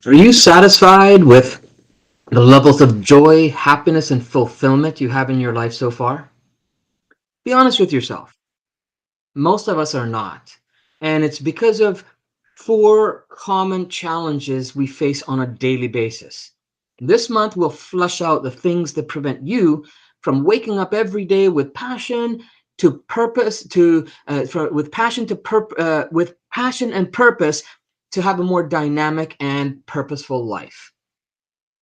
Are you satisfied with the levels of joy, happiness, and fulfillment you have in your life so far? Be honest with yourself. Most of us are not. And it's because of four common challenges we face on a daily basis. This month, we'll flush out the things that prevent you from waking up every day with passion to purpose with passion and purpose to have a more dynamic and purposeful life.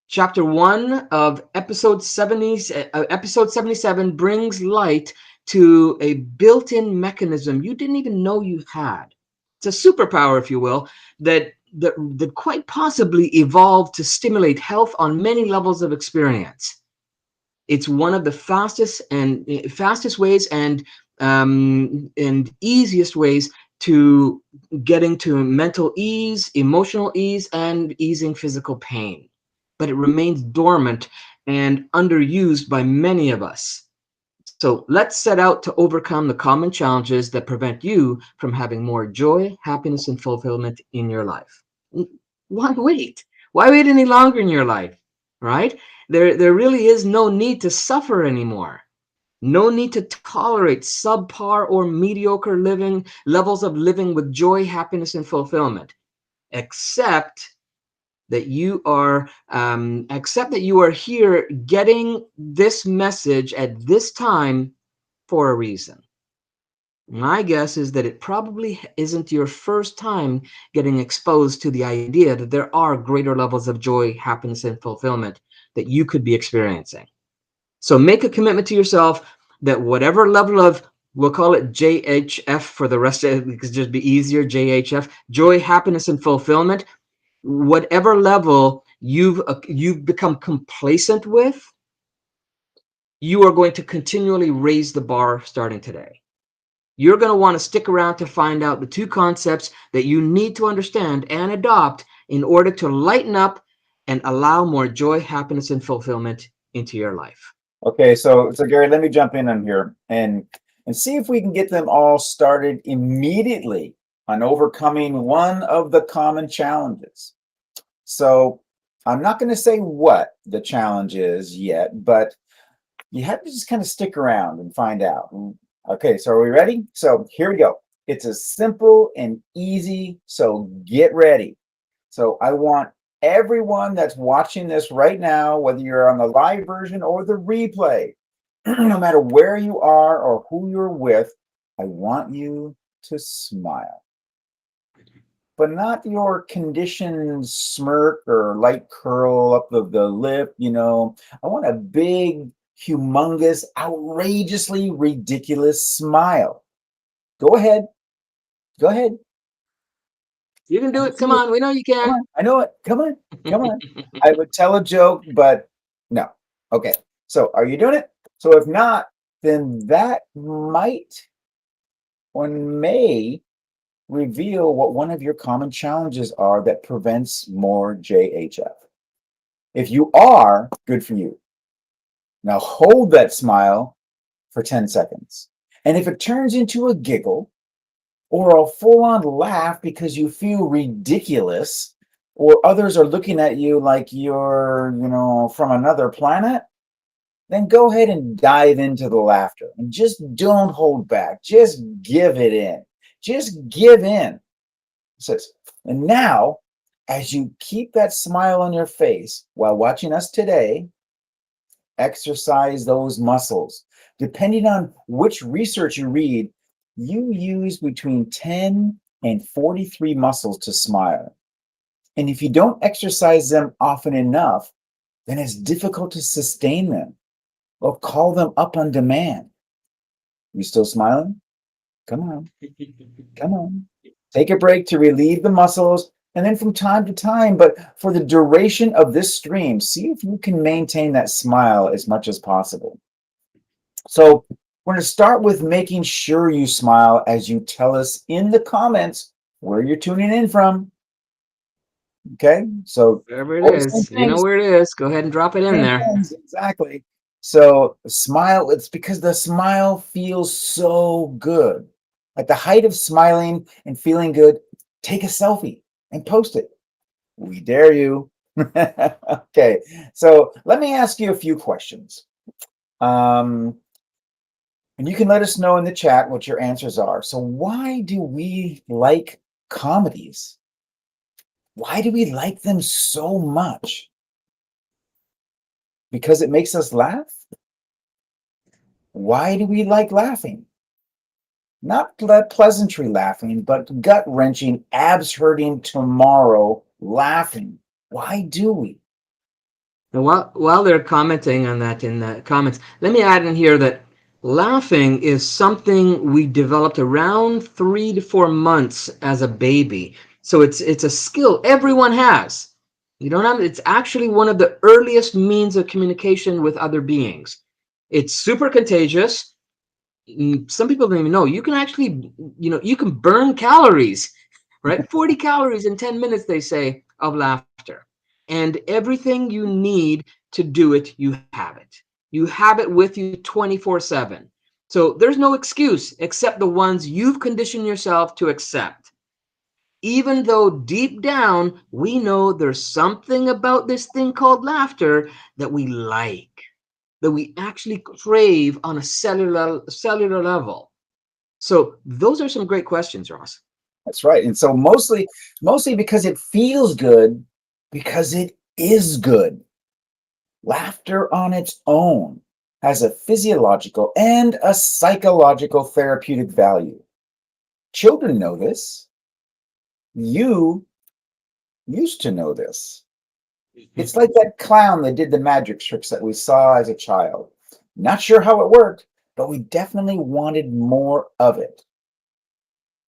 Chapter 1 of episode 77 brings light to a built-in mechanism you didn't even know you had. It's a superpower, if you will, that quite possibly evolved to stimulate health on many levels of experience. It's one of the fastest ways and easiest ways to getting to mental ease, emotional ease, and easing physical pain. But it remains dormant and underused by many of us. So let's set out to overcome the common challenges that prevent you from having more joy, happiness, and fulfillment in your life. Why wait? Why wait any longer in your life? Right? There really is no need to suffer anymore. No need to tolerate subpar or mediocre living levels of living with joy, happiness, and fulfillment. Except accept that you are here getting this message at this time for a reason. My guess is that it probably isn't your first time getting exposed to the idea that there are greater levels of joy, happiness, and fulfillment that you could be experiencing. So make a commitment to yourself that whatever level of, we'll call it JHF for the rest of it, because just be easier, JHF, joy, happiness, and fulfillment, whatever level you've become complacent with, you are going to continually raise the bar starting today. You're going to want to stick around to find out the two concepts that you need to understand and adopt in order to lighten up and allow more joy, happiness, and fulfillment into your life. Okay, so Gary, let me jump in on here and see if we can get them all started immediately on overcoming one of the common challenges. So I'm not going to say what the challenge is yet, but you have to just kind of stick around and find out. Okay, so are we ready? So here we go. It's as simple and easy, so get ready. So I want everyone that's watching this right now, whether you're on the live version or the replay, no matter where you are or who you're with, I want you to smile. But not your conditioned smirk or light curl up the lip, I want a big, humongous, outrageously ridiculous smile. Go ahead. Go ahead. You can do I it. see Come it. on. We know you Come can. on. I know it. Come on. Come on. I would tell a joke, but no. Okay. So are you doing it? So if not, then that might or may reveal what one of your common challenges are that prevents more JHF. If you are, good for you. Now hold that smile for 10 seconds. And if it turns into a giggle or a full on laugh because you feel ridiculous or others are looking at you like you're, from another planet, then go ahead and dive into the laughter and just don't hold back. Just give it in. Just give in. It says, and now, as you keep that smile on your face while watching us today, exercise those muscles. Depending on which research you read, you use between 10 and 43 muscles to smile. And if you don't exercise them often enough, then it's difficult to sustain them or call them up on demand. You still smiling? Come on. Come on. Take a break to relieve the muscles. And then from time to time, but for the duration of this stream, see if you can maintain that smile as much as possible. So we're going to start with making sure you smile as you tell us in the comments where you're tuning in from. Okay, so Wherever it all the same is, you know things, where it is. Go ahead and drop it in same there. things, exactly. So smile, it's because the smile feels so good. At the height of smiling and feeling good, take a selfie and post it. We dare you. Okay, so let me ask you a few questions. Um, and you can let us know in the chat what your answers are. So, why do we like comedies? Why do we like them so much? Because it makes us laugh? Why do we like laughing? Not pleasantry laughing, but gut wrenching, abs hurting tomorrow laughing. Why do we? And while they're commenting on that in the comments, let me add in here that laughing is something we developed around 3 to 4 months as a baby. So it's a skill everyone has. You don't have, it's actually one of the earliest means of communication with other beings. It's super contagious. Some people don't even know. You can actually, you can burn calories, right? 40 calories in 10 minutes, they say, of laughter. And everything you need to do it, you have it. You have it with you 24/7. So there's no excuse except the ones you've conditioned yourself to accept. Even though deep down we know there's something about this thing called laughter that we like, that we actually crave on a cellular level. So those are some great questions, Ross. That's right. And so mostly because it feels good, because it is good. Laughter on its own has a physiological and a psychological therapeutic value. Children know this. You used to know this. It's like that clown that did the magic tricks that we saw as a child. Not sure how it worked, but we definitely wanted more of it.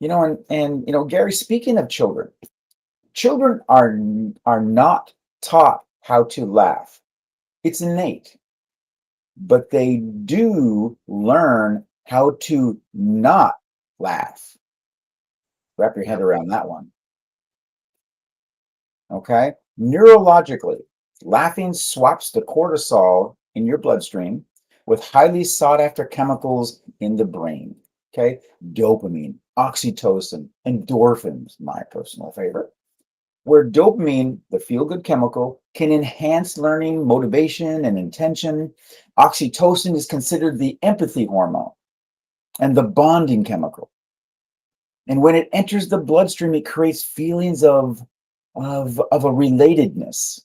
Gary, speaking of children, children are not taught how to laugh. It's innate, but they do learn how to not laugh. Wrap your head Yep. around that one. Okay? Neurologically, laughing swaps the cortisol in your bloodstream with highly sought after chemicals in the brain. Okay? Dopamine, oxytocin, endorphins, my personal favorite. Where dopamine, the feel good chemical, can enhance learning, motivation, and intention. Oxytocin is considered the empathy hormone and the bonding chemical. And when it enters the bloodstream, it creates feelings of a relatedness,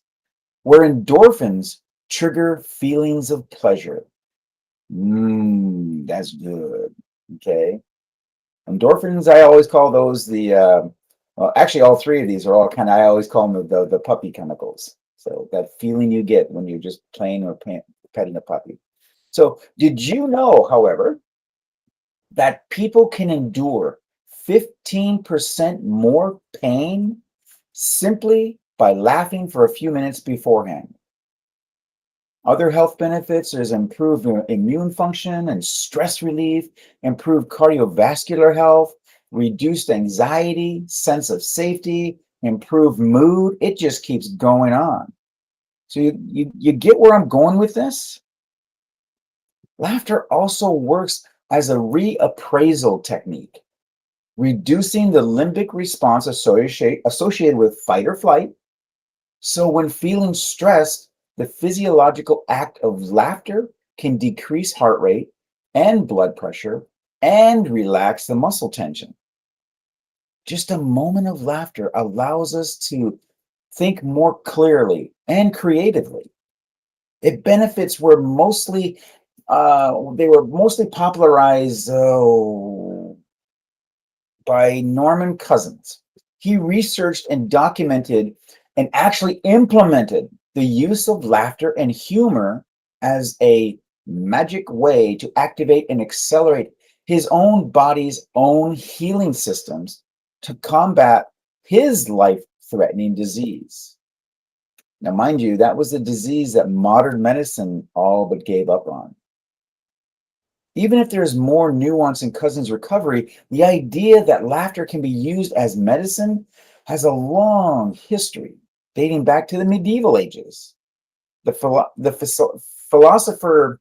where endorphins trigger feelings of pleasure. That's good. Okay. Endorphins, I always call those well, actually, all three of these are all I always call them the puppy chemicals. So that feeling you get when you're just playing or petting a puppy. So, did you know, however, that people can endure 15% more pain simply by laughing for a few minutes beforehand? Other health benefits is improved immune function and stress relief, improved cardiovascular health, reduced anxiety, sense of safety, improved mood. It just keeps going on. So you get where I'm going with this? Laughter also works as a reappraisal technique, reducing the limbic response associated with fight or flight. So when feeling stressed, the physiological act of laughter can decrease heart rate and blood pressure and relax the muscle tension. Just a moment of laughter allows us to think more clearly and creatively. It benefits they were mostly popularized by Norman Cousins. He researched and documented and actually implemented the use of laughter and humor as a magic way to activate and accelerate his own body's own healing systems to combat his life threatening disease. Now, mind you, that was a disease that modern medicine all but gave up on. Even if there's more nuance in Cousins' recovery, the idea that laughter can be used as medicine has a long history, dating back to the medieval ages. The philosopher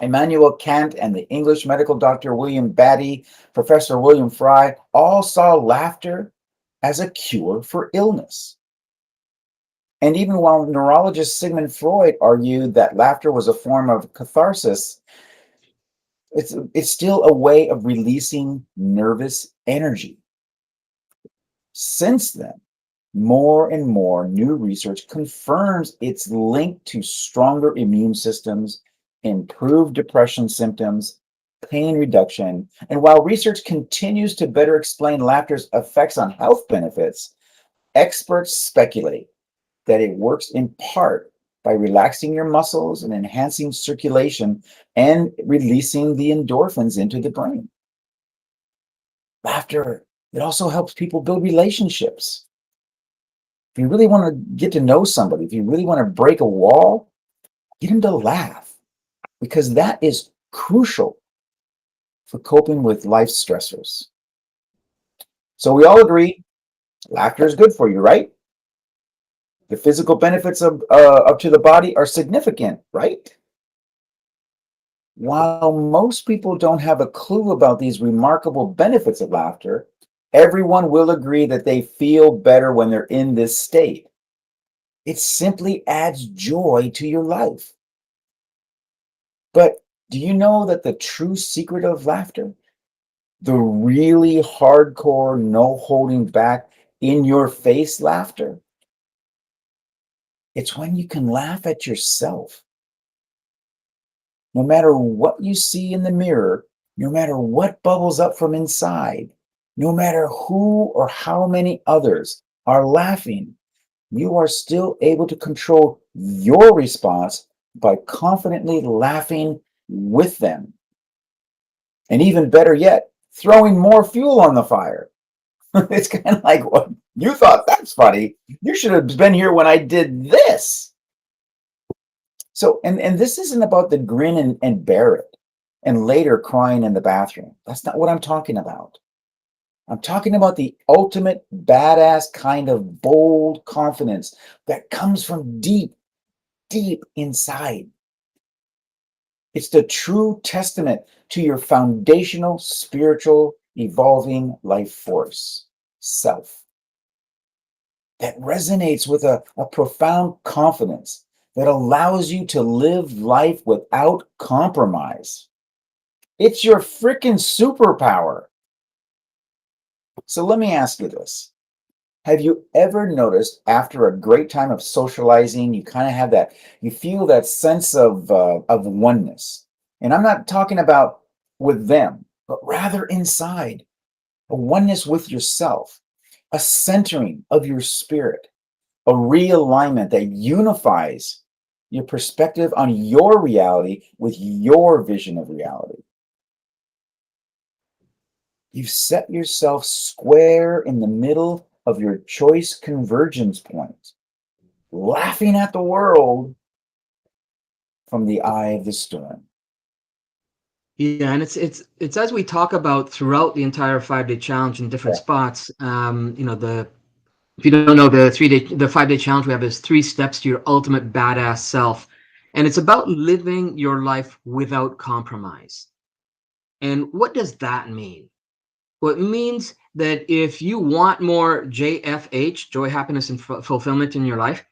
Immanuel Kant and the English medical doctor William Batty, Professor William Fry, all saw laughter as a cure for illness. And even while neurologist Sigmund Freud argued that laughter was a form of catharsis, it's still a way of releasing nervous energy. Since then, more and more new research confirms its link to stronger immune systems, improved depression symptoms, pain reduction. And while research continues to better explain laughter's effects on health benefits, experts speculate that it works in part by relaxing your muscles and enhancing circulation and releasing the endorphins into the brain. Laughter, it also helps people build relationships. If you really want to get to know somebody, if you really want to break a wall, get them to laugh, because that is crucial for coping with life's stressors. So we all agree laughter is good for you, right? The physical benefits of up to the body are significant, right? While most people don't have a clue about these remarkable benefits of laughter, everyone will agree that they feel better when they're in this state. It simply adds joy to your life. But do you know that the true secret of laughter, the really hardcore, no holding back, in your face laughter, it's when you can laugh at yourself. No matter what you see in the mirror, no matter what bubbles up from inside, no matter who or how many others are laughing, you are still able to control your response by confidently laughing with them. And even better yet, throwing more fuel on the fire. It's kind of like, what, you thought that's funny? You should have been here when I did this. So, and this isn't about the grin and bear it and later crying in the bathroom. That's not what I'm talking about. I'm talking about the ultimate badass kind of bold confidence that comes from deep, deep inside. It's the true testament to your foundational, spiritual, evolving life force, self, that resonates with a profound confidence that allows you to live life without compromise. It's your freaking superpower. So let me ask you this. Have you ever noticed after a great time of socializing, you kind of have that, you feel that sense of oneness? And I'm not talking about with them, but rather inside, a oneness with yourself, a centering of your spirit, a realignment that unifies your perspective on your reality with your vision of reality. You've set yourself square in the middle of your choice convergence point, laughing at the world from the eye of the storm. Yeah, and it's as we talk about throughout the entire 5 day challenge in different Yeah. spots. The if you don't know, the 5 day challenge we have is 3 steps to your ultimate badass self, and it's about living your life without compromise. And what does that mean? Well, it means that if you want more JFH, joy, happiness, and fulfillment in your life,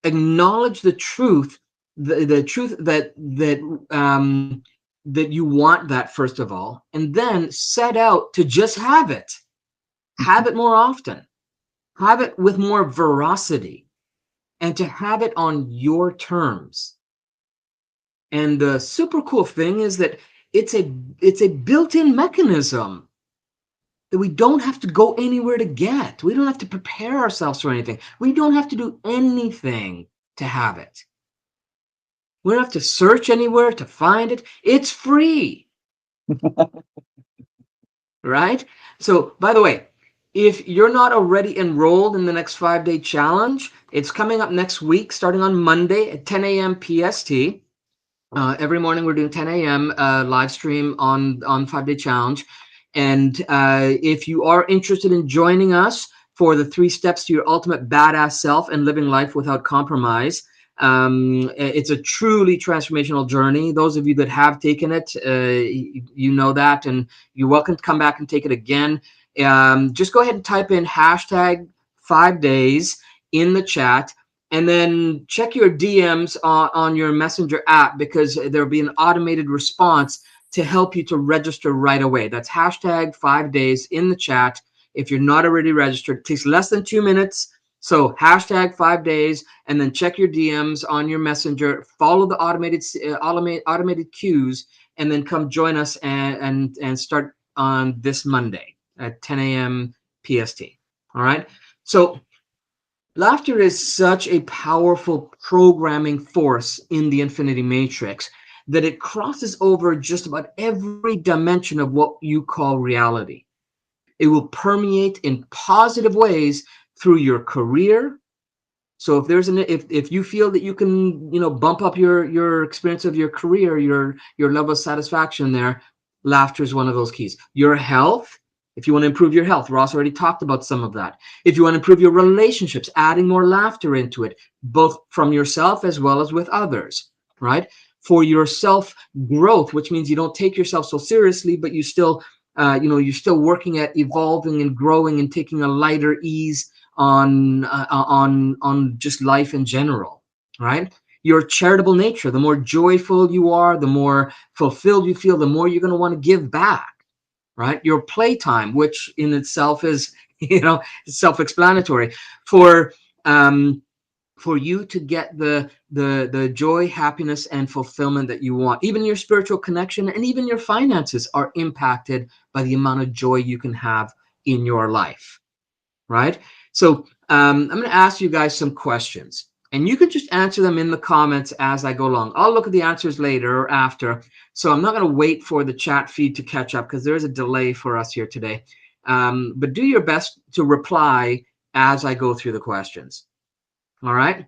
acknowledge the truth, the truth that you want that first of all, and then set out to just have it more often, have it with more veracity, and to have it on your terms. And the super cool thing is that it's a built-in mechanism that we don't have to go anywhere to get. We don't have to prepare ourselves for anything. We don't have to do anything to have it. We don't have to search anywhere to find it. It's free, right? So, by the way, if you're not already enrolled in the next 5 day challenge, it's coming up next week, starting on Monday at 10 a.m. PST. Every morning we're doing 10 a.m. Live stream on 5 day challenge. And if you are interested in joining us for the 3 steps to your ultimate badass self and living life without compromise, it's a truly transformational journey. Those of you that have taken it, you know that, and you're welcome to come back and take it again. Just go ahead and type in hashtag 5 days in the chat, And then check your DMs on your Messenger app, because there'll be an automated response to help you to register right away. That's hashtag 5 days in the chat. If you're not already registered, it takes less than 2 minutes. So hashtag 5 days, and then check your DMs on your Messenger. Follow the automated cues, and then come join us and start on this Monday at 10 a.m. PST. All right. So laughter is such a powerful programming force in the infinity matrix that it crosses over just about every dimension of what you call reality. It will permeate in positive ways through your career. So if you feel that you can, bump up your experience of your career, your level of satisfaction there, laughter is one of those keys. Your health, if you want to improve your health, Ross already talked about some of that. If you want to improve your relationships, adding more laughter into it, both from yourself as well as with others, right? For your self growth, which means you don't take yourself so seriously, but you're still working at evolving and growing and taking a lighter ease on just life in general, right? Your charitable nature, the more joyful you are, the more fulfilled you feel, the more you're going to want to give back, right? Your playtime, which in itself is self-explanatory. For um for you to get the joy, happiness, and fulfillment that you want. Even your spiritual connection and even your finances are impacted by the amount of joy you can have in your life, right? So I'm going to ask you guys some questions, and you can just answer them in the comments as I go along. I'll look at the answers later or after, so I'm not going to wait for the chat feed to catch up because there is a delay for us here today. But do your best to reply as I go through the questions. All right.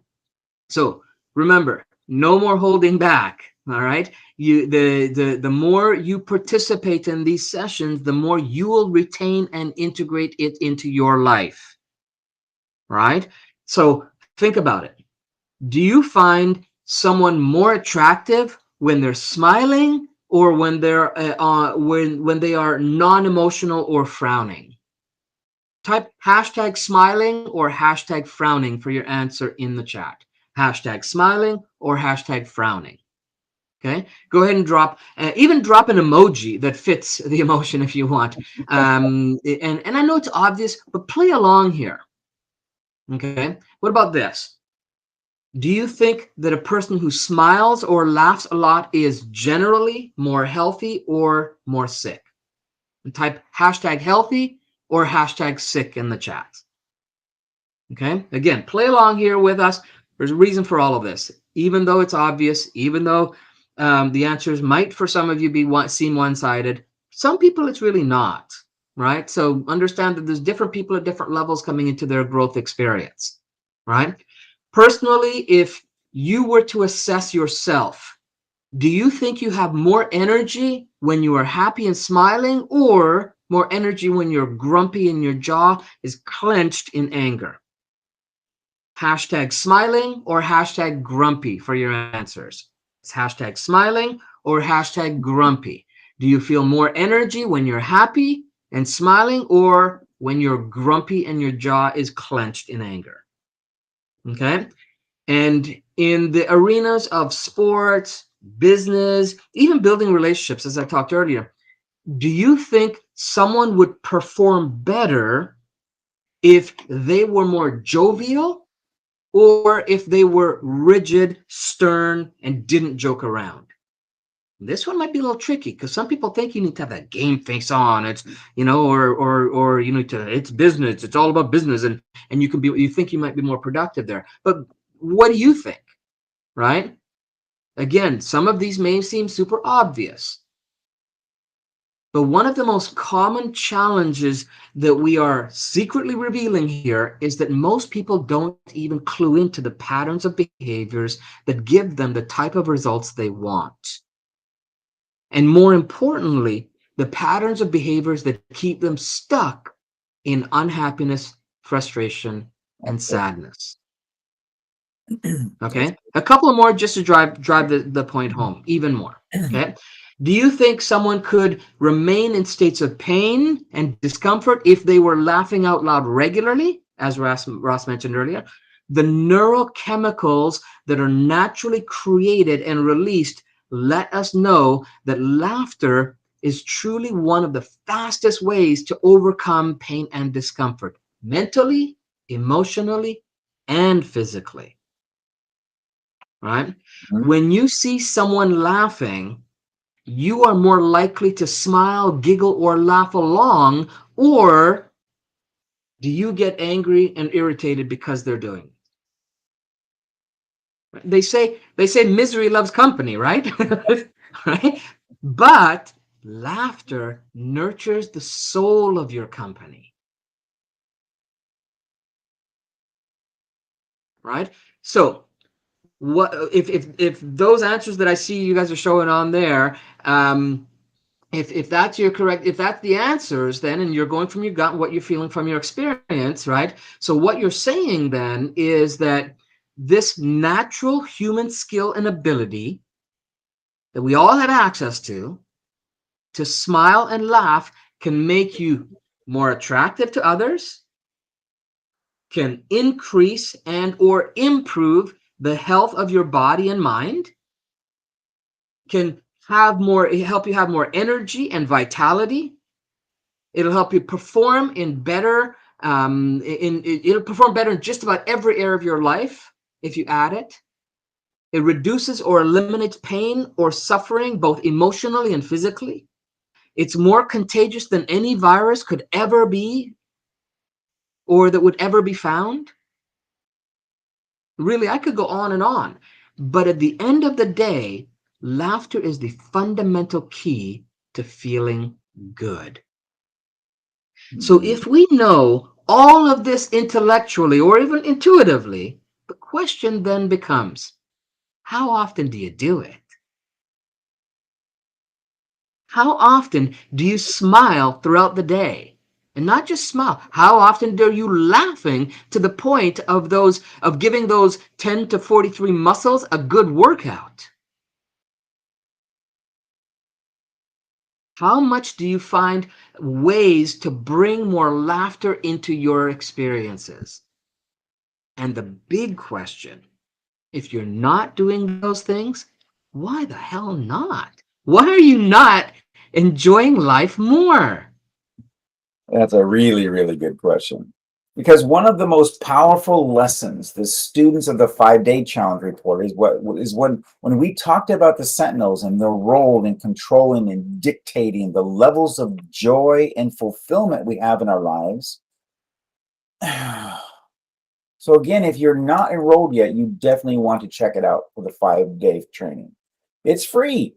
So remember, no more holding back. All right. The more you participate in these sessions, the more you will retain and integrate it into your life. Right? So think about it. Do you find someone more attractive when they're smiling, or when when they are non-emotional or frowning? Type hashtag smiling or hashtag frowning for your answer in the chat. Hashtag smiling or hashtag frowning. Okay, go ahead and even drop an emoji that fits the emotion if you want. And I know it's obvious, but play along here. Okay, what about this? Do you think that a person who smiles or laughs a lot is generally more healthy or more sick? And type hashtag healthy or hashtag sick in the chat. Okay, again, play along here with us. There's a reason for all of this, even though it's obvious, even though the answers might for some of you seem one-sided. Some people it's really not, right? So understand that there's different people at different levels coming into their growth experience, right? Personally, if you were to assess yourself, do you think you have more energy when you are happy and smiling, or more energy when you're grumpy and your jaw is clenched in anger? Hashtag smiling or hashtag grumpy for your answers. It's hashtag smiling or hashtag grumpy. Do you feel more energy when you're happy and smiling, or when you're grumpy and your jaw is clenched in anger? Okay. And in the arenas of sports, business, even building relationships, as I talked earlier, do you think someone would perform better if they were more jovial, or if they were rigid, stern, and didn't joke around? This one might be a little tricky because some people think you need to have that game face on. It's or you need to. It's business. It's all about business, and you think you might be more productive there. But what do you think? Right? Again, some of these may seem super obvious, but one of the most common challenges that we are secretly revealing here is that most people don't even clue into the patterns of behaviors that give them the type of results they want. And more importantly, the patterns of behaviors that keep them stuck in unhappiness, frustration, and sadness. Okay, a couple more just to drive the point home even more. Okay, do you think someone could remain in states of pain and discomfort if they were laughing out loud regularly, as Ross mentioned earlier? The neurochemicals that are naturally created and released let us know that laughter is truly one of the fastest ways to overcome pain and discomfort, mentally, emotionally, and physically. Right? Mhm. When you see someone laughing, you are more likely to smile, giggle, or laugh along, or do you get angry and irritated because they're doing it? They say misery loves company, right? Right? But laughter nurtures the soul of your company, right? So what if those answers that I see you guys are showing on there, if that's your correct, if that's the answers, then, and you're going from your gut, what you're feeling from your experience, right? So what you're saying then is that this natural human skill and ability that we all have access to smile and laugh, can make you more attractive to others, can increase and or improve the health of your body and mind, can help you have more energy and vitality. It'll help you perform in better, it'll perform better in just about every area of your life if you add it. It reduces or eliminates pain or suffering, both emotionally and physically. It's more contagious than any virus could ever be or that would ever be found. Really, I could go on and on. But at the end of the day, laughter is the fundamental key to feeling good. So Mhm. if we know all of this intellectually or even intuitively, the question then becomes, how often do you do it? How often do you smile throughout the day? And not just smile. How often are you laughing to the point of giving those 10 to 43 muscles a good workout? How much do you find ways to bring more laughter into your experiences? And the big question, if you're not doing those things, why the hell not? Why are you not enjoying life more? That's a really, really good question. Because one of the most powerful lessons the students of the 5 day challenge report is when we talked about the sentinels and their role in controlling and dictating the levels of joy and fulfillment we have in our lives. So again, if you're not enrolled yet, you definitely want to check it out for the 5 day training. It's free.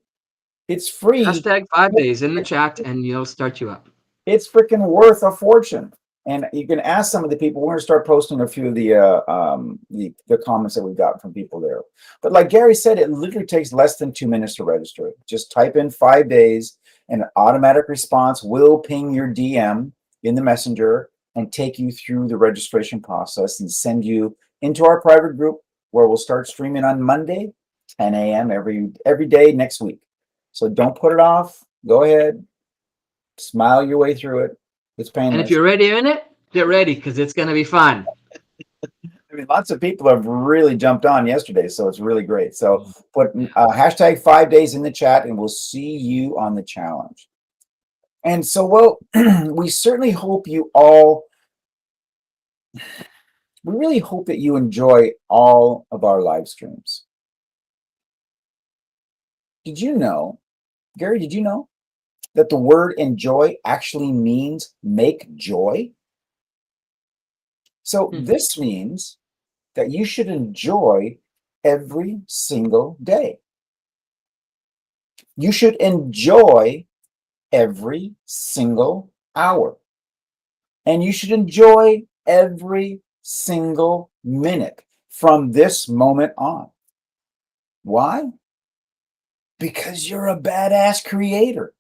It's free. Hashtag 5 days in the chat and you'll start you up. It's freaking worth a fortune. And you can ask some of the people. We're going to start posting a few of the comments that we got from people there. But like Gary said, it literally takes less than 2 minutes to register. Just type in 5 days, and an automatic response will ping your DM in the messenger and take you through the registration process and send you into our private group where we'll start streaming on Monday, 10 a.m. every day next week. So don't put it off. Go ahead, smile your way through it. It's And if painless. you're ready in it, get ready because it's going to be fun. I mean, lots of people have really jumped on yesterday, so it's really great. So put hashtag 5 days in the chat, and we'll see you on the challenge. And so, well, we certainly hope you all. We really hope that you enjoy all of our live streams. Did you know, Gary? Did you know that the word enjoy actually means make joy? So Hmm. this means that you should enjoy every single day. You should enjoy every single hour. And you should enjoy every single minute from this moment on. Why? Because you're a badass creator.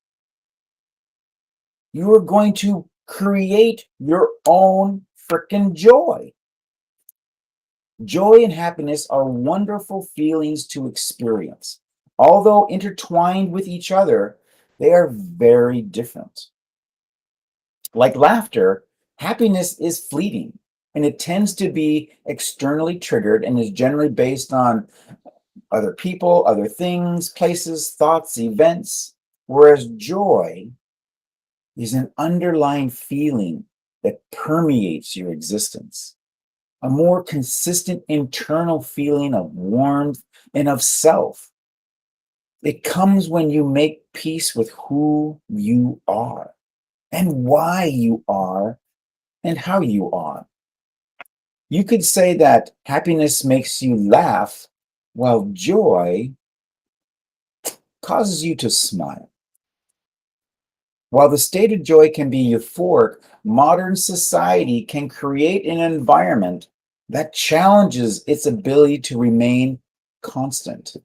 You are going to create your own freaking joy. Joy and happiness are wonderful feelings to experience. Although intertwined with each other, they are very different. Like laughter, happiness is fleeting and it tends to be externally triggered and is generally based on other people, other things, places, thoughts, events, whereas joy is an underlying feeling that permeates your existence, a more consistent internal feeling of warmth and of self. It comes when you make peace with who you are and why you are and how you are. You could say that happiness makes you laugh, while joy causes you to smile. While the state of joy can be euphoric, modern society can create an environment that challenges its ability to remain constant,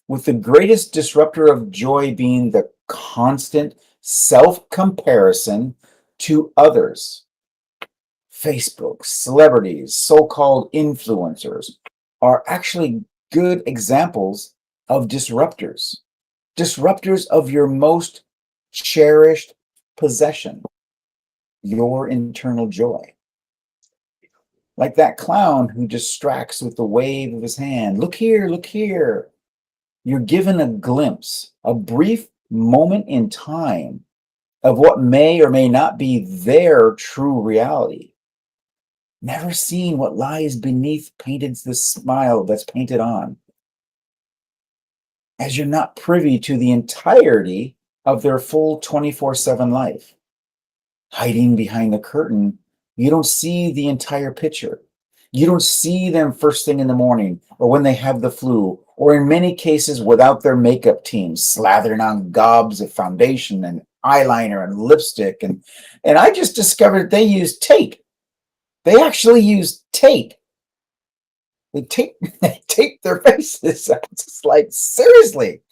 with the greatest disruptor of joy being the constant self comparison to others. Facebook, celebrities, so called influencers are actually good examples of disruptors, disruptors of your most cherished possession, your internal joy. Like that clown who distracts with the wave of his hand. Look here, look here. You're given a glimpse, a brief moment in time of what may or may not be their true reality. Never seen what lies beneath painted the smile that's painted on, as you're not privy to the entirety of their full 24/7 life. Hiding behind the curtain, you don't see the entire picture. You don't see them first thing in the morning or when they have the flu, or in many cases without their makeup team, slathering on gobs of foundation and eyeliner and lipstick. And I just discovered they use tape. They actually use tape. They tape their faces. It's just like, seriously.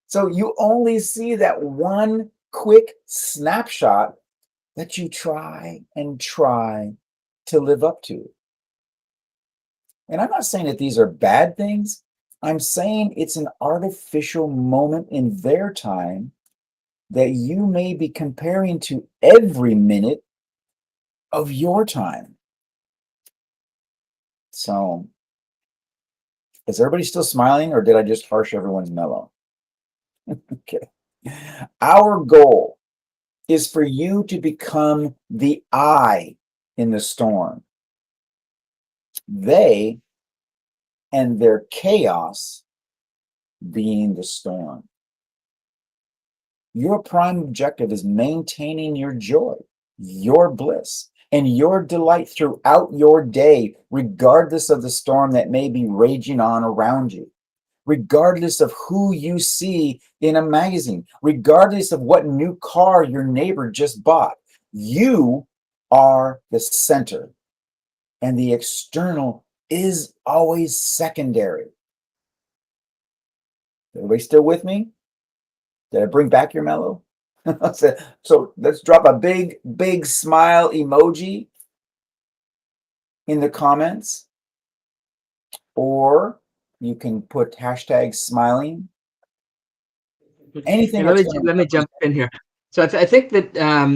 So you only see that one quick snapshot that you try and try to live up to. And I'm not saying that these are bad things. I'm saying it's an artificial moment in their time that you may be comparing to every minute of your time. So, is everybody still smiling, or did I just harsh everyone's mellow? Okay. Our goal is for you to become the eye in the storm. They and their chaos being the storm. Your prime objective is maintaining your joy, your bliss, and your delight throughout your day, regardless of the storm that may be raging on around you, regardless of who you see in a magazine, regardless of what new car your neighbor just bought. You are the center, and the external is always secondary. Everybody still with me? Did I bring back your mellow? So let's drop a big, big smile emoji in the comments, or you can put hashtag smiling. Anything And that's going let me to jump in here. So I think that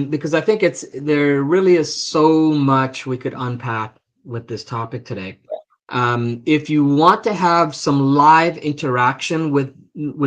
because I think there really is so much we could unpack with this topic today. If you want to have some live interaction with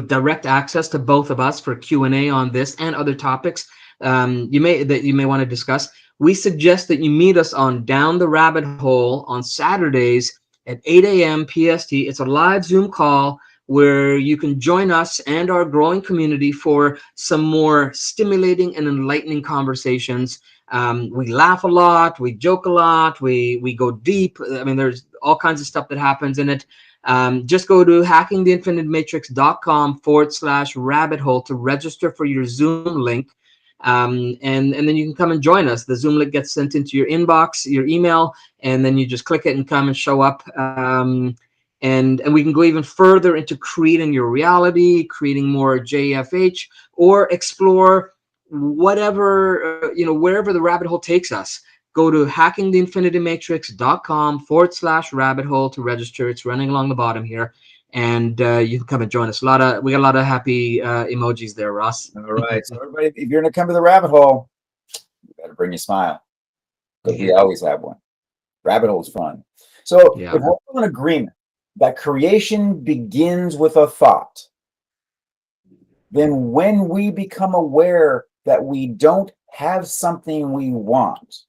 direct access to both of us for Q&A on this and other topics you may want to discuss, we suggest that you meet us on Down the Rabbit Hole on Saturdays at 8 a.m. PST. It's a live Zoom call where you can join us and our growing community for some more stimulating and enlightening conversations. We laugh a lot, we joke a lot, we go deep. I mean, there's all kinds of stuff that happens in it. Just go to hackingtheinfinitematrix.com/rabbit hole to register for your Zoom link. And then you can come and join us. The Zoom link gets sent into your inbox, your email, and then you just click it and come and show up. And we can go even further into creating your reality, creating more JFH, or explore whatever, wherever the rabbit hole takes us. Go to hackingtheinfinitymatrix.com/rabbit hole to register. It's running along the bottom here. And you can come and join us. We got a lot of happy emojis there, Ross. All right. So everybody, if you're going to come to the rabbit hole, you better bring your smile, because we Yeah. always have one. Rabbit hole is fun. So Yeah. if we're all in agreement that creation begins with a thought, then when we become aware that we don't have something we want,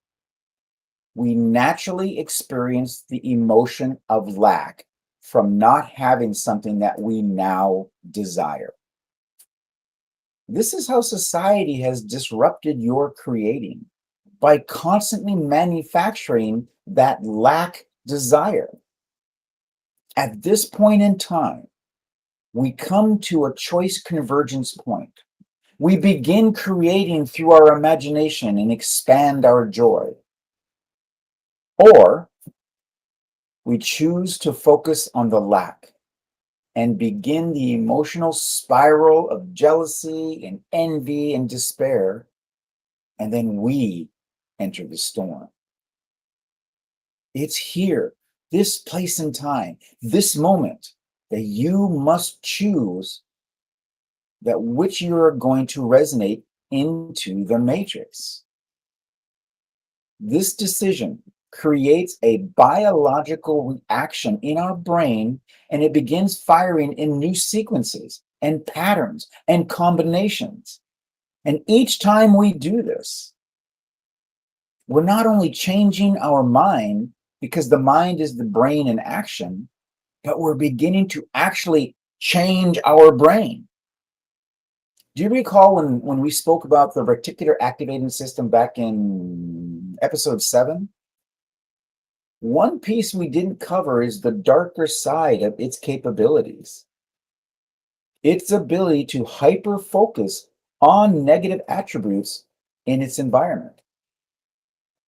we naturally experience the emotion of lack from not having something that we now desire. This is how society has disrupted your creating by constantly manufacturing that lack desire. At this point in time, we come to a choice convergence point. We begin creating through our imagination and expand our joy. Or we choose to focus on the lack and begin the emotional spiral of jealousy and envy and despair. And then we enter the storm. It's here, this place and time, this moment, that you must choose that which you are going to resonate into the matrix. This decision creates a biological reaction in our brain, and it begins firing in new sequences and patterns and combinations. And each time we do this, we're not only changing our mind, because the mind is the brain in action, but we're beginning to actually change our brain. Do you recall when we spoke about the reticular activating system back in episode 7? One piece we didn't cover is the darker side of its capabilities. Its ability to hyper focus on negative attributes in its environment.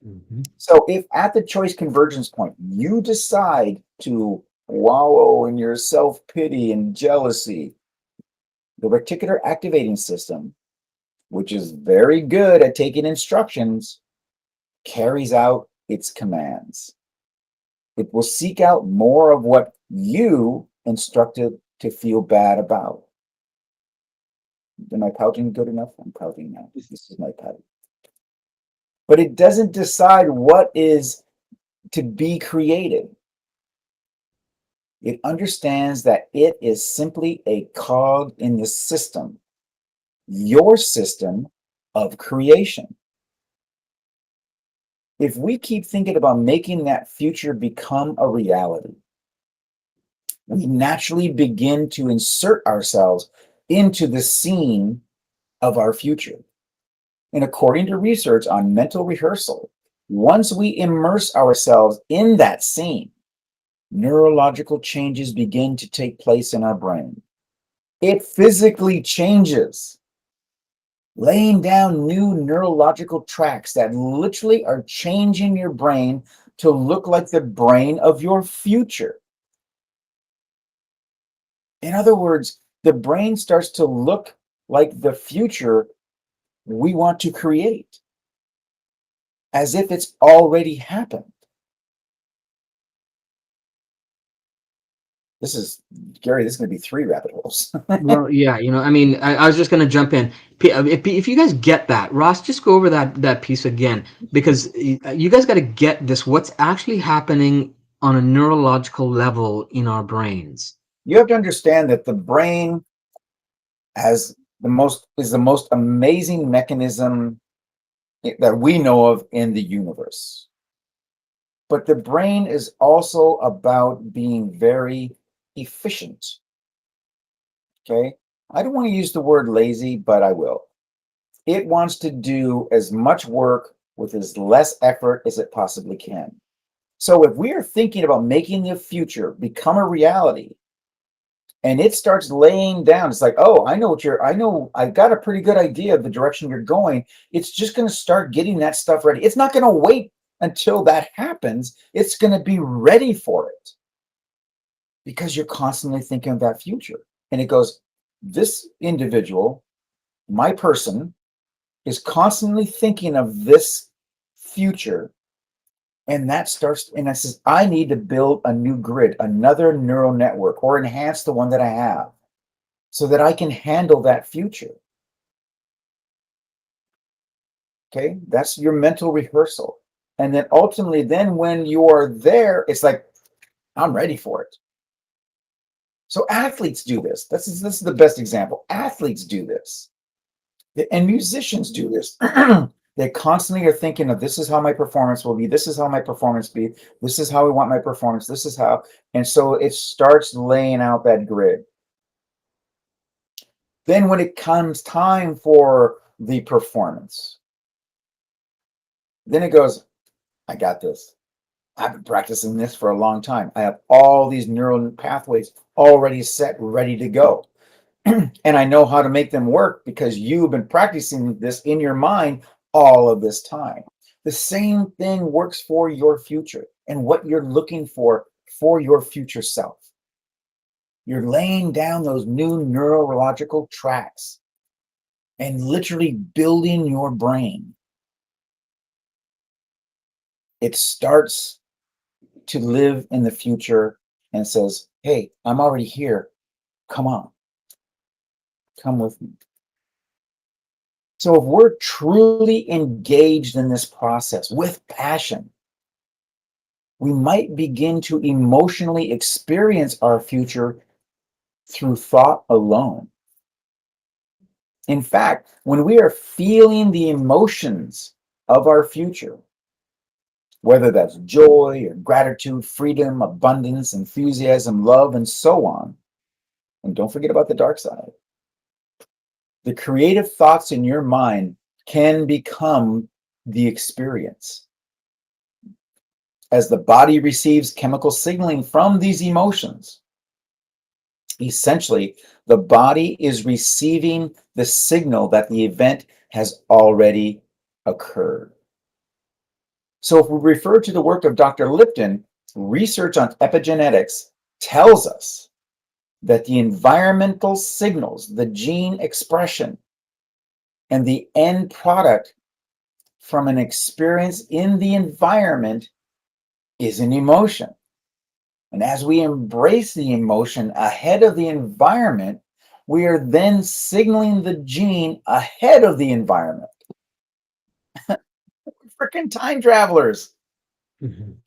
Mm-hmm. So if at the choice convergence point, you decide to wallow in your self-pity and jealousy, the reticular activating system, which is very good at taking instructions, carries out its commands. It will seek out more of what you instructed to feel bad about. Am I pouting good enough? I'm pouting now. This is my pouting. But it doesn't decide what is to be created. It understands that it is simply a cog in the system, your system of creation. If we keep thinking about making that future become a reality, we naturally begin to insert ourselves into the scene of our future. And according to research on mental rehearsal, once we immerse ourselves in that scene, neurological changes begin to take place in our brain. It physically changes, laying down new neurological tracks that literally are changing your brain to look like the brain of your future. In other words, the brain starts to look like the future we want to create, as if it's already happened. This is Gary. This is going to be 3 rabbit holes. Well, yeah, I mean, I was just going to jump in. If you guys get that, Ross, just go over that piece again, because you guys got to get this. What's actually happening on a neurological level in our brains? You have to understand that the brain has the most amazing mechanism that we know of in the universe. But the brain is also about being very efficient. Okay? I don't want to use the word lazy, but I will. It wants to do as much work with as less effort as it possibly can. So if we are thinking about making the future become a reality, and it starts laying down, it's like, oh, I got a pretty good idea of the direction you're going. It's just going to start getting that stuff ready. It's not going to wait until that happens. It's going to be ready for it, because you're constantly thinking of that future. And it goes, this individual, my person, is constantly thinking of this future. And that starts, and it says, I need to build a new grid, another neural network, or enhance the one that I have, so that I can handle that future. Okay, that's your mental rehearsal. And then ultimately, then when you're there, it's like, I'm ready for it. So athletes do this. This is the best example. Athletes do this. And musicians do this. They constantly are thinking of, this is how my performance will be. This is how my performance be. This is how we want my performance. This is how. And so it starts laying out that grid. Then when it comes time for the performance, then it goes, I got this. I've been practicing this for a long time. I have all these neural pathways already set, ready to go. And I know how to make them work because you've been practicing this in your mind all of this time. The same thing works for your future and what you're looking for your future self. You're laying down those new neurological tracks and literally building your brain. It starts to live in the future and says, hey, I'm already here. Come on, come with me. So if we're truly engaged in this process with passion, we might begin to emotionally experience our future through thought alone. In fact, when we are feeling the emotions of our future, whether that's joy or gratitude, freedom, abundance, enthusiasm, love, and so on, and don't forget about the dark side, the creative thoughts in your mind can become the experience. As the body receives chemical signaling from these emotions, essentially, the body is receiving the signal that the event has already occurred. So if we refer to the work of Dr. Lipton, research on epigenetics tells us that the environmental signals, the gene expression, and the end product from an experience in the environment is an emotion. And as we embrace the emotion ahead of the environment, we are then signaling the gene ahead of the environment. Freaking time travelers. Mhm.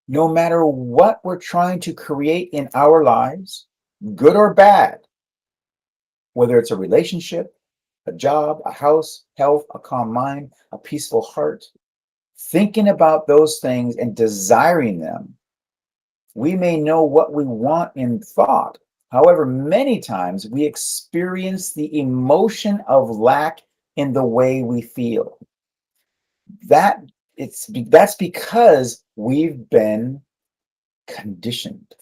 No matter what we're trying to create in our lives, good or bad, whether it's a relationship, a job, a house, health, a calm mind, a peaceful heart, thinking about those things and desiring them, we may know what we want in thought. However, many times we experience the emotion of lack in the way we feel. That's because we've been conditioned.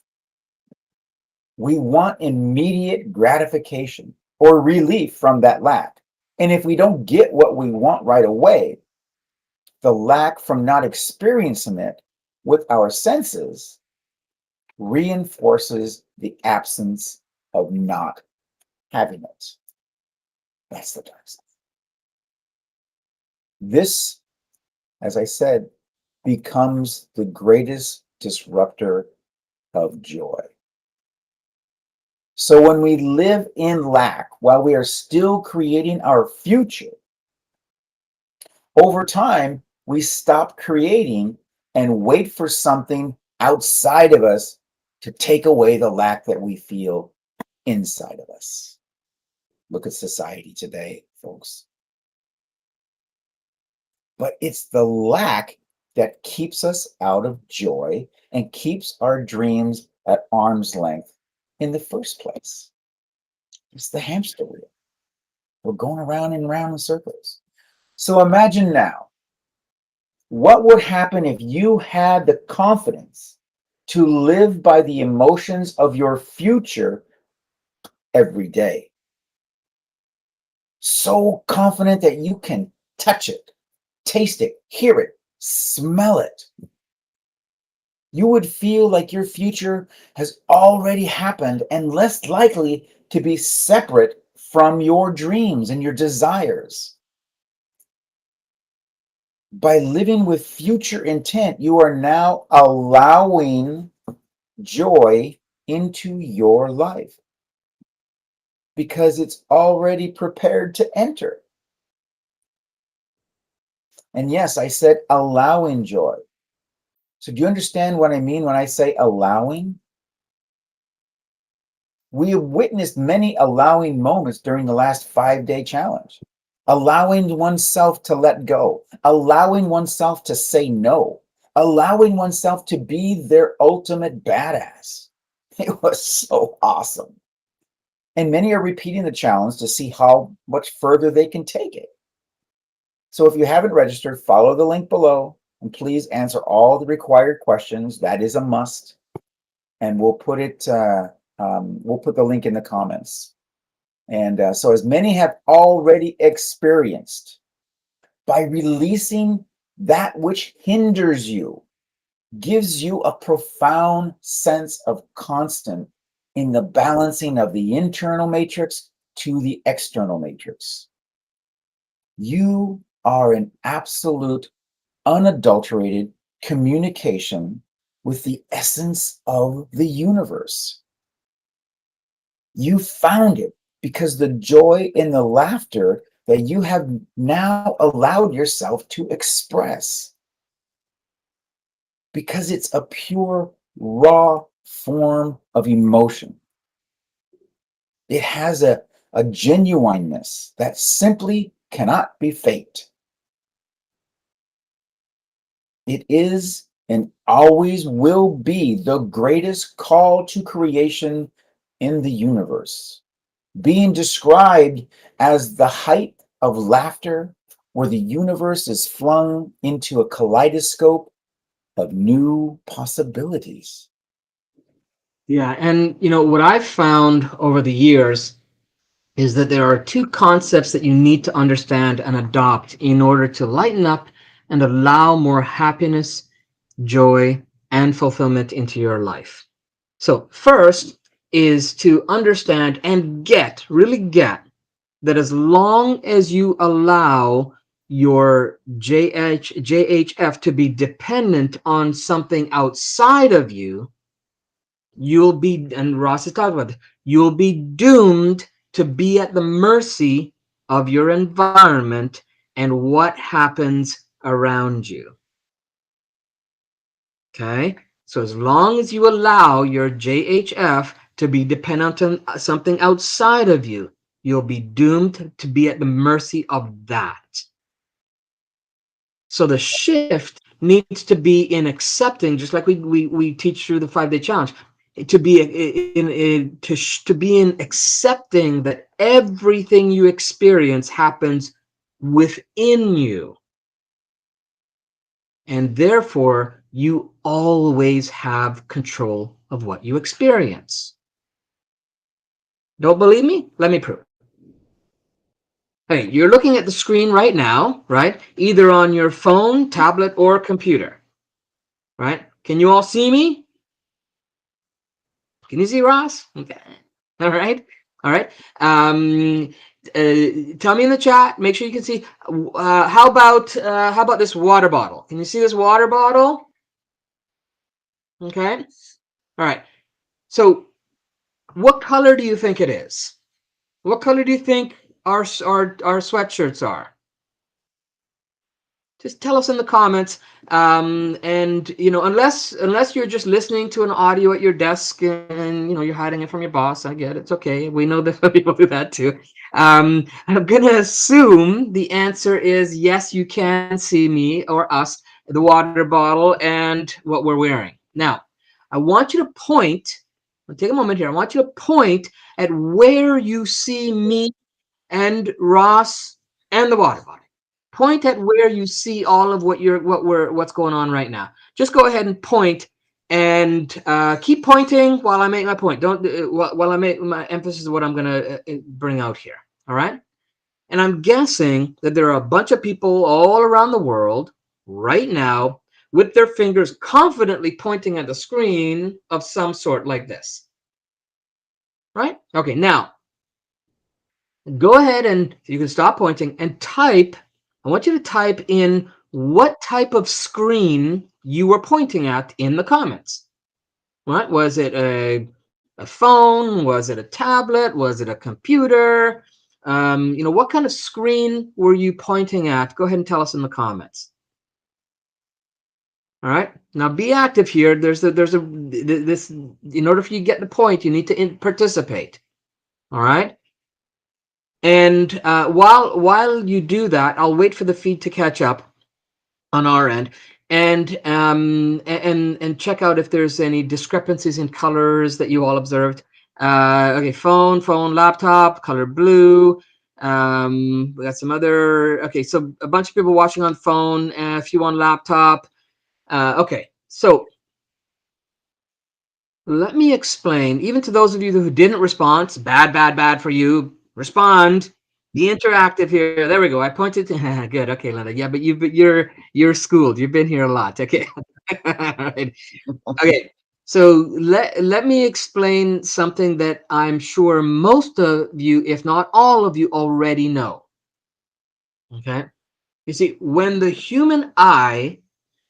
We want immediate gratification or relief from that lack. And if we don't get what we want right away, the lack from not experiencing it with our senses reinforces the absence of not having it. That's the dark side. This, as I said, becomes the greatest disruptor of joy. So when we live in lack while we are still creating our future, over time, we stop creating and wait for something outside of us to take away the lack that we feel inside of us. Look at society today, folks. But it's the lack that keeps us out of joy and keeps our dreams at arm's length in the first place. It's the hamster wheel. We're going around and around in circles. So imagine now, what would happen if you had the confidence to live by the emotions of your future every day? So confident that you can touch it, taste it, hear it, smell it. You would feel like your future has already happened and less likely to be separate from your dreams and your desires. By living with future intent, you are now allowing joy into your life because it's already prepared to enter. And yes, I said allowing joy. So do you understand what I mean when I say allowing? We have witnessed many allowing moments during the last 5-day challenge. Allowing oneself to let go, allowing oneself to say no, allowing oneself to be their ultimate badass. It was so awesome. And many are repeating the challenge to see how much further they can take it. So if you haven't registered, follow the link below and please answer all the required questions. That is a must. And we'll put the link in the comments. And so as many have already experienced, by releasing that which hinders you, gives you a profound sense of constant in the balancing of the internal matrix to the external matrix. You are an absolute, unadulterated communication with the essence of the universe. You found it because the joy and the laughter that you have now allowed yourself to express, because it's a pure, raw form of emotion. It has a genuineness that simply cannot be faked. It is and always will be the greatest call to creation in the universe, being described as the height of laughter, where the universe is flung into a kaleidoscope of new possibilities. Yeah, and what I've found over the years is that there are two concepts that you need to understand and adopt in order to lighten up and allow more happiness, joy, and fulfillment into your life. So, first is to understand and really get that as long as you allow your JHF to be dependent on something outside of you, you'll be, and Ross has talked about this, you'll be doomed to be at the mercy of your environment and what happens around you. Okay? So as long as you allow your JHF to be dependent on something outside of you, you'll be doomed to be at the mercy of that. So the shift needs to be in accepting, just like we teach through the 5-day challenge, to be to be in accepting that everything you experience happens within you, and therefore you always have control of what you experience. Don't believe me? Let me prove. Hey, you're looking at the screen right now, right? Either on your phone, tablet, or computer, right? Can you all see me? Can you see Ross? Okay. All right. All right. Tell me in the chat. Make sure you can see. How about this water bottle? Can you see this water bottle? Okay. All right. So, what color do you think it is? What color do you think our sweatshirts are? Just tell us in the comments. And unless you're just listening to an audio at your desk and you're hiding it from your boss, I get it. It's okay. We know that people do that too. I'm gonna assume the answer is yes. You can see me or us, the water bottle, and what we're wearing. Now, I want you to point. I'll take a moment here. I want you to point at where you see me and Ross and the water bottle. Point at where you see all of what's going on right now. Just go ahead and point, and keep pointing while I make my point. Don't while I make my emphasis of what I'm going to bring out here. All right. And I'm guessing that there are a bunch of people all around the world right now with their fingers confidently pointing at the screen of some sort like this. Right? Okay. Now, go ahead and you can stop pointing and type. I want you to type in what type of screen you were pointing at in the comments. Right? Was it a phone? Was it a tablet? Was it a computer? What kind of screen were you pointing at? Go ahead and tell us in the comments. All right. Now be active here. This, in order for you to get the point, you need to participate. All right. And while you do that, I'll wait for the feed to catch up on our end, and check out if there's any discrepancies in colors that you all observed. Okay, phone, laptop, color blue. We got some other. Okay, so a bunch of people watching on phone, a few on laptop. Okay, so let me explain, even to those of you who didn't respond. It's bad, bad, bad for you. Respond. Be interactive here. There we go. I pointed to good. Okay, Linda. Yeah, but you're schooled. You've been here a lot. Okay. All right. Okay. So let me explain something that I'm sure most of you, if not all of you, already know. Okay. You see, when the human eye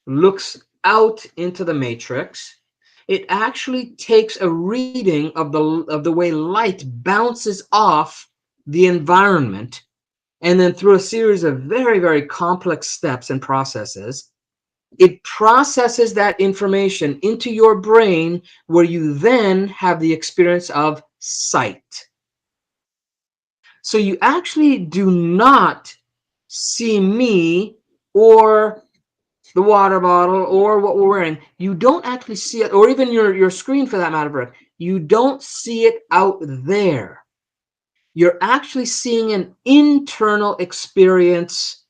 looks out into the matrix, it actually takes a reading of the way light bounces off the environment, and then through a series of very, very complex steps and processes, it processes that information into your brain, where you then have the experience of sight. So you actually do not see me or the water bottle or what we're wearing. You don't actually see it, or even your screen for that matter. You don't see it out there. You're actually seeing an internal experience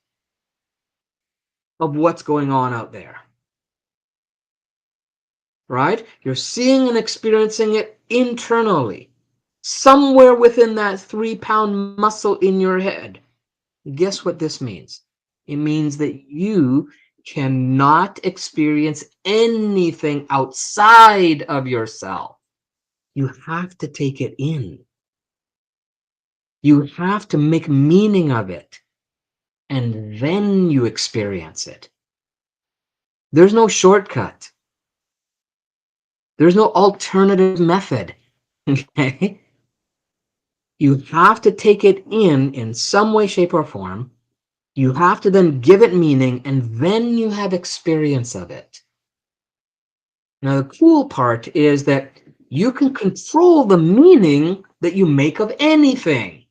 of what's going on out there. Right? You're seeing and experiencing it internally, somewhere within that 3-pound muscle in your head. Guess what this means? It means that you cannot experience anything outside of yourself. You have to take it in. You have to make meaning of it, and then you experience it. There's no shortcut. There's no alternative method. Okay? You have to take it in some way, shape, or form. You have to then give it meaning, and then you have experience of it. Now, the cool part is that you can control the meaning that you make of anything.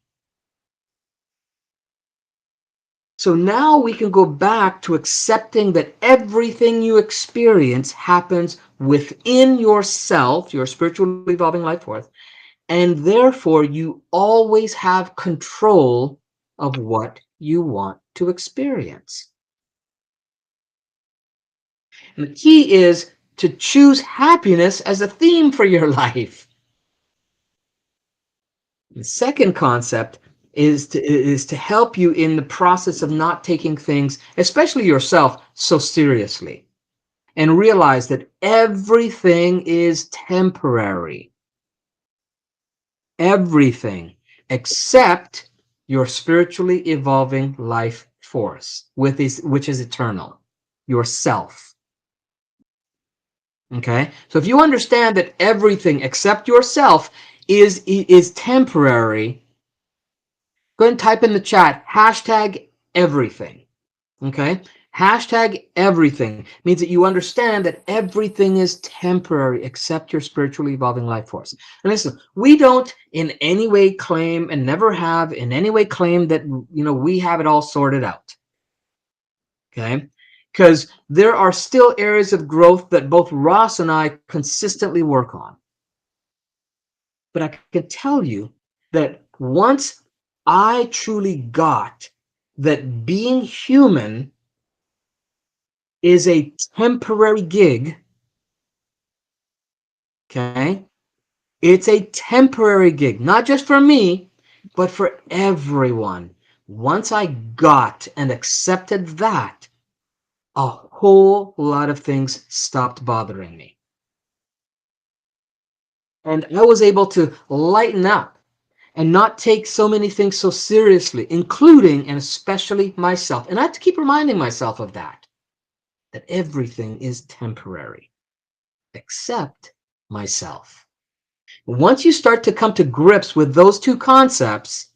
So now we can go back to accepting that everything you experience happens within yourself, your spiritual evolving life force, and therefore you always have control of what you want to experience. And the key is to choose happiness as a theme for your life. The second concept is to help you in the process of not taking things, especially yourself, so seriously, and realize that everything is temporary. Everything except your spiritually evolving life force, which is eternal, yourself. Okay? So if you understand that everything except yourself is temporary, go ahead and type in the chat #everything. Okay? #everything means that you understand that everything is temporary except your spiritually evolving life force. And listen, we don't in any way claim, and never have in any way claimed, that we have it all sorted out. Okay? Because there are still areas of growth that both Ross and I consistently work on. But I can tell you that once I truly got that being human is a temporary gig, okay? It's a temporary gig, not just for me, but for everyone. Once I got and accepted that, a whole lot of things stopped bothering me. And I was able to lighten up and not take so many things so seriously, including and especially myself. And I have to keep reminding myself of that everything is temporary, except myself. Once you start to come to grips with those two concepts,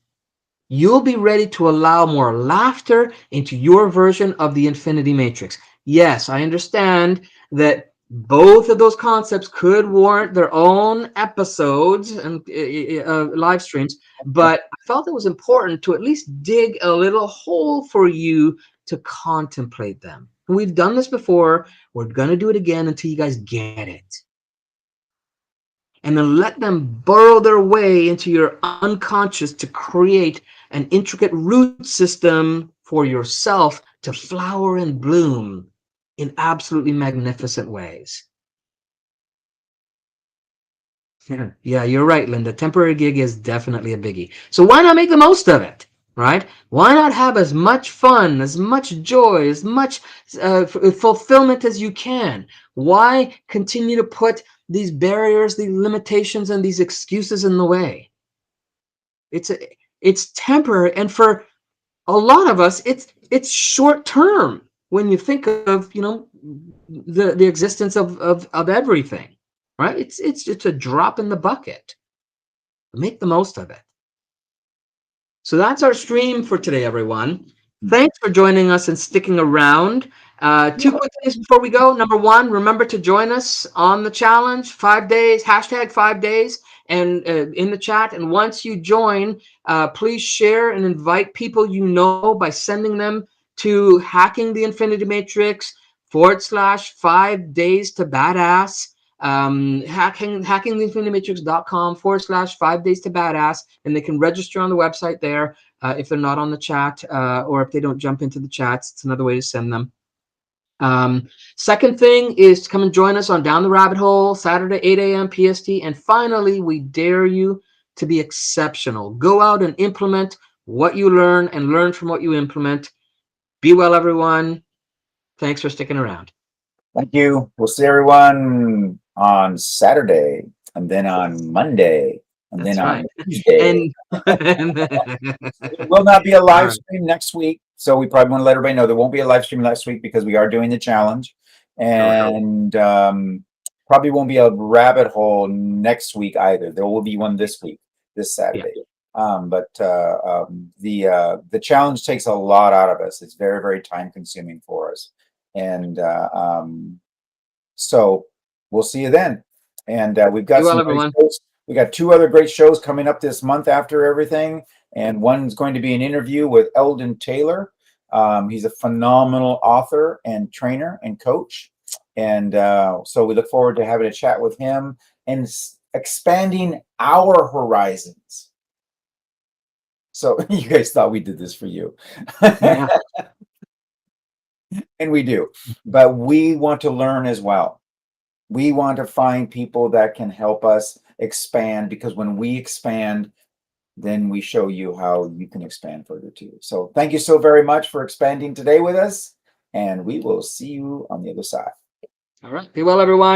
you'll be ready to allow more laughter into your version of the infinity matrix. Yes, I understand that both of those concepts could warrant their own episodes and live streams, but I felt it was important to at least dig a little hole for you to contemplate them. We've done this before. We're going to do it again until you guys get it. And then let them burrow their way into your unconscious to create an intricate root system for yourself to flower and bloom in absolutely magnificent ways. Yeah, you're right, Linda. Temporary gig is definitely a biggie. So why not make the most of it, right? Why not have as much fun, as much joy, as much fulfillment as you can? Why continue to put these barriers, these limitations, and these excuses in the way? It's a, it's temporary, and for a lot of us, it's short term when you think of the existence of everything, right? It's a drop in the bucket. Make the most of it. So that's our stream for today, everyone. Thanks for joining us and sticking around. Two quick things before we go. Number one, remember to join us on the challenge, 5 days, hashtag 5 days, and in the chat. And once you join, please share and invite people you know by sending them to hacking the infinity matrix / 5 days to badass. Hackingtheinfinitymatrix.com / 5 days to badass, and they can register on the website there. If they're not on the chat, or if they don't jump into the chats, it's another way to send them. Second thing is to come and join us on Down the Rabbit Hole, Saturday, 8 a.m. PST. And finally, we dare you to be exceptional. Go out and implement what you learn and learn from what you implement. Be well, everyone. Thanks for sticking around. Thank you. We'll see everyone on Saturday, and then on Monday, and That's then right. on Tuesday. And There will not be a all live right. stream next week, so we probably want to let everybody know there won't be a live stream next week because we are doing the challenge, Correct. and probably won't be a rabbit hole next week either. There will be one this week, this Yeah. Saturday. The challenge takes a lot out of us. It's very, very time consuming for us, and so we'll see you then. And we've Be got well, some great everyone. shows. We got 2 other great shows coming up this month after everything. And one's going to be an interview with Eldon Taylor. He's a phenomenal author and trainer and coach. And so we look forward to having a chat with him and expanding our horizons. So you guys thought we did this for you. Yeah. And we do. But we want to learn as well. We want to find people that can help us expand, because when we expand, then we show you how you can expand further too. So thank you so very much for expanding today with us, and we will see you on the other side. All right. Be well, everyone.